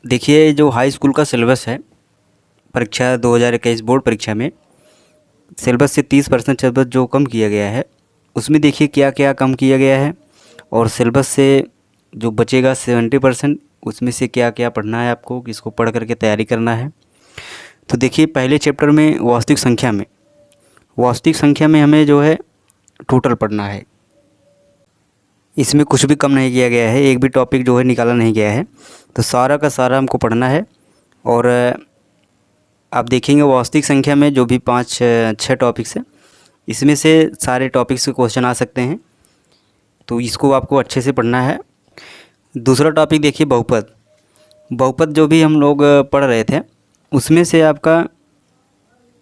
देखिए, जो high school का सिलेबस है, परीक्षा 2021 बोर्ड परीक्षा में सिलेबस से 30% सिलेबस जो कम किया गया है, उसमें देखिए क्या क्या कम किया गया है, और सिलेबस से जो बचेगा 70% उसमें से क्या क्या पढ़ना है आपको, किसको पढ़ करके तैयारी करना है। तो देखिए, पहले चैप्टर में वास्तविक संख्या में हमें जो है टोटल पढ़ना है। इसमें कुछ भी कम नहीं किया गया है, एक भी टॉपिक जो है निकाला नहीं गया है, तो सारा का सारा हमको पढ़ना है। और आप देखेंगे वास्तविक संख्या में जो भी 5-6 टॉपिक्स हैं, इसमें से सारे टॉपिक्स के क्वेश्चन आ सकते हैं, तो इसको आपको अच्छे से पढ़ना है। दूसरा टॉपिक देखिए बहुपद जो भी हम लोग पढ़ रहे थे, उसमें से आपका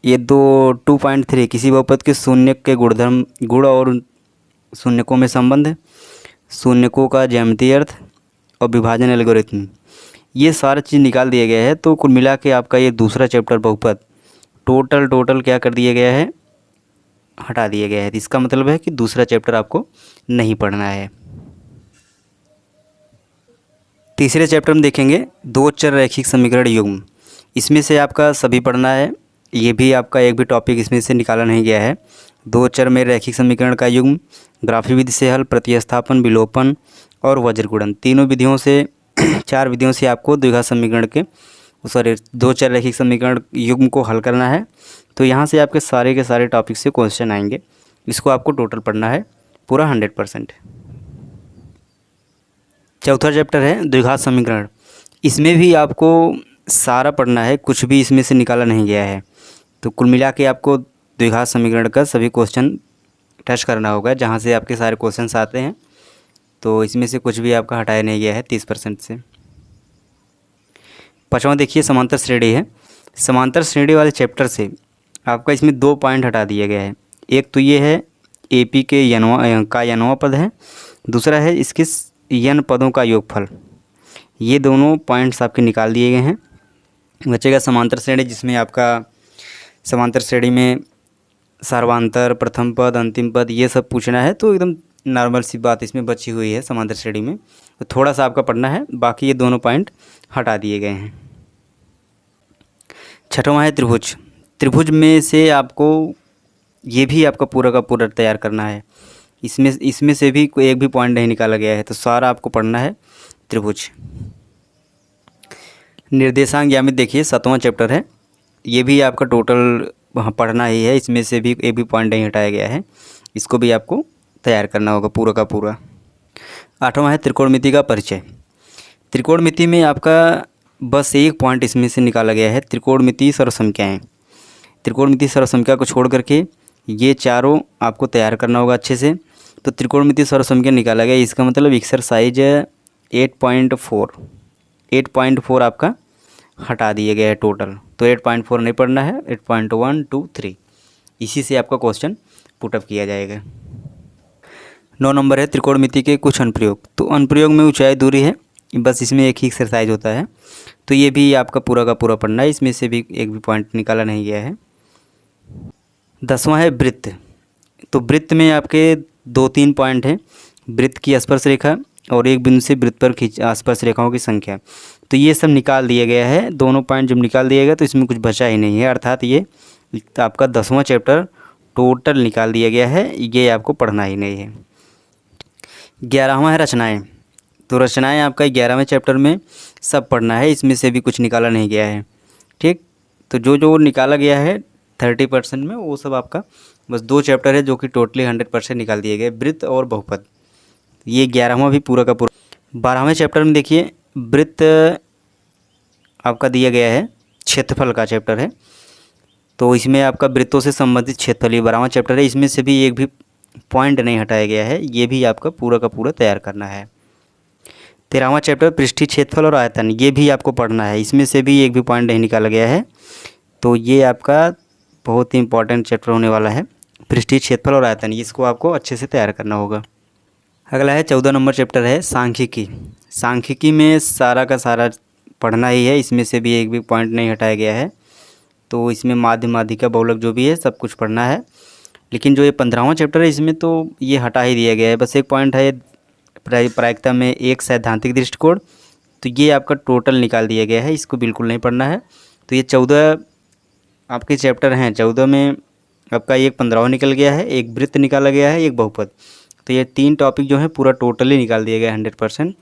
ये 2.3 किसी बहुपद के शून्य के गुण और शून्यकों में संबंध, शून्यकों का ज्यामितीय अर्थ और विभाजन एल्गोरिथम, ये सारा चीज़ निकाल दिया गया है। तो कुल मिला के आपका ये दूसरा चैप्टर बहुपद टोटल क्या कर दिया गया है, हटा दिया गया है। इसका मतलब है कि दूसरा चैप्टर आपको नहीं पढ़ना है। तीसरे चैप्टर में देखेंगे दो चर रैखिक समीकरण युग्म, इसमें से आपका सभी पढ़ना है। ये भी आपका एक भी टॉपिक इसमें से निकाला नहीं गया है। दो चर में रैखिक समीकरण का युग्म, ग्राफी विधि से हल, प्रतिस्थापन, विलोपन और वज्रगुणन, तीनों विधियों से 4 विधियों से आपको द्विघात समीकरण के दो चर रैखिक समीकरण युग्म को हल करना है। तो यहाँ से आपके सारे के सारे टॉपिक से क्वेश्चन आएंगे। इसको आपको टोटल पढ़ना है पूरा 100%। चौथा चैप्टर है द्विघात समीकरण, इसमें भी आपको सारा पढ़ना है, कुछ भी इसमें से निकाला नहीं गया है। तो कुल मिला के आपको द्विघात समीकरण का सभी क्वेश्चन टच करना होगा, जहाँ से आपके सारे क्वेश्चंस आते हैं। तो इसमें से कुछ भी आपका हटाया नहीं गया है 30% से। पाँचवां देखिए समांतर श्रेणी है। समांतर श्रेणी वाले चैप्टर से आपका इसमें 2 पॉइंट हटा दिया गया है। एक तो ये है AP के n वां पद है, दूसरा है इसके n पदों का योगफल। ये दोनों पॉइंट्स आपके निकाल दिए गए हैं। बचेगा समांतर श्रेणी, जिसमें आपका समांतर श्रेणी में सर्वांतर, प्रथम पद, अंतिम पद, ये सब पूछना है। तो एकदम नॉर्मल सी बात इसमें बची हुई है समांतर श्रेणी में, तो थोड़ा सा आपका पढ़ना है, बाकी ये दोनों पॉइंट हटा दिए गए हैं। छठवां है त्रिभुज में से आपको ये भी आपका पूरा का पूरा तैयार करना है। इसमें से भी कोई एक भी पॉइंट नहीं निकाला गया है, तो सारा आपको पढ़ना है त्रिभुज। निर्देशांक ज्यामिति देखिए 7वां चैप्टर है, ये भी आपका टोटल पढ़ना ही है। इसमें से भी एक भी पॉइंट नहीं हटाया गया है, इसको भी आपको तैयार करना होगा पूरा का पूरा। 8वां है त्रिकोणमिति का परिचय। त्रिकोणमिति में आपका बस एक पॉइंट इसमें से निकाला गया है, त्रिकोणमिति सर्वसंख्याएँ। त्रिकोणमिति सर्वसंख्या को छोड़ करके ये चारों आपको तैयार करना होगा अच्छे से। तो त्रिकोणमिति सर्वसंख्या निकाला गया, इसका मतलब एक्सरसाइज 8.4 आपका हटा दिया गया है टोटल। तो 8.4 नहीं पढ़ना है, 8.1, 2, 3 इसी से आपका क्वेश्चन पुटअप किया जाएगा। 9 नंबर है त्रिकोणमिति के कुछ अनुप्रयोग। तो अनुप्रयोग में ऊंचाई दूरी है, बस इसमें एक ही एक्सरसाइज होता है, तो ये भी आपका पूरा का पूरा पढ़ना है। इसमें से भी एक भी पॉइंट निकाला नहीं गया है। 10वां है वृत्त। तो वृत्त में आपके 2-3 पॉइंट हैं, वृत्त की स्पर्श रेखा और एक बिंदु से वृत्त पर स्पर्श रेखाओं की संख्या। तो ये सब निकाल दिया गया है, दोनों पॉइंट जब निकाल दिया गया तो इसमें कुछ बचा ही नहीं है, अर्थात ये आपका 10वां चैप्टर टोटल निकाल दिया गया है, ये आपको पढ़ना ही नहीं है। 11वां है रचनाएँ। तो रचनाएँ आपका 11वें चैप्टर में सब पढ़ना है, इसमें से भी कुछ निकाला नहीं गया है। ठीक, तो जो निकाला गया है 30% में, वो सब आपका बस 2 चैप्टर है जो कि टोटली 100% निकाल दिए गए, वृत्त और बहुपद। ये 11वां भी पूरा का पूरा। 12वें चैप्टर में देखिए वृत्त आपका दिया गया है, क्षेत्रफल का चैप्टर है। तो इसमें आपका वृत्तों से संबंधित क्षेत्रफल, ये 12वां चैप्टर है, इसमें से भी एक भी पॉइंट नहीं हटाया गया है, ये भी आपका पूरा का पूरा तैयार करना है। 13वां चैप्टर पृष्ठीय क्षेत्रफल और आयतन, ये भी आपको पढ़ना है, इसमें से भी एक भी पॉइंट नहीं निकाला गया है। तो ये आपका बहुत ही इंपॉर्टेंट चैप्टर होने वाला है, पृष्ठीय क्षेत्रफल और आयतन, इसको आपको अच्छे से तैयार करना होगा। अगला है 14 नंबर चैप्टर है सांख्यिकी। सांख्यिकी में सारा का सारा पढ़ना ही है, इसमें से भी एक भी पॉइंट नहीं हटाया गया है। तो इसमें माध्य, माध्यिका, बहुलक जो भी है सब कुछ पढ़ना है। लेकिन जो ये 15वां चैप्टर है, इसमें तो ये हटा ही दिया गया है, बस एक पॉइंट है प्रायिकता में एक सैद्धांतिक दृष्टिकोण तो ये आपका टोटल निकाल दिया गया है, इसको बिल्कुल नहीं पढ़ना है। तो ये 14 आपके चैप्टर हैं, 14 में आपका एक 15वां निकल गया है, एक वृत्त निकाला गया है, एक बहुपद। तो ये 3 टॉपिक जो है पूरा टोटली निकाल दिया गया है 100%।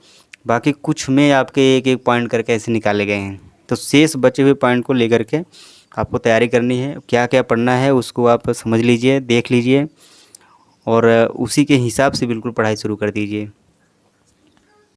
बाकी कुछ में आपके एक एक पॉइंट करके ऐसे निकाले गए हैं। तो शेष बचे हुए पॉइंट को लेकर के आपको तैयारी करनी है, क्या क्या पढ़ना है उसको आप समझ लीजिए, देख लीजिए और उसी के हिसाब से बिल्कुल पढ़ाई शुरू कर दीजिए।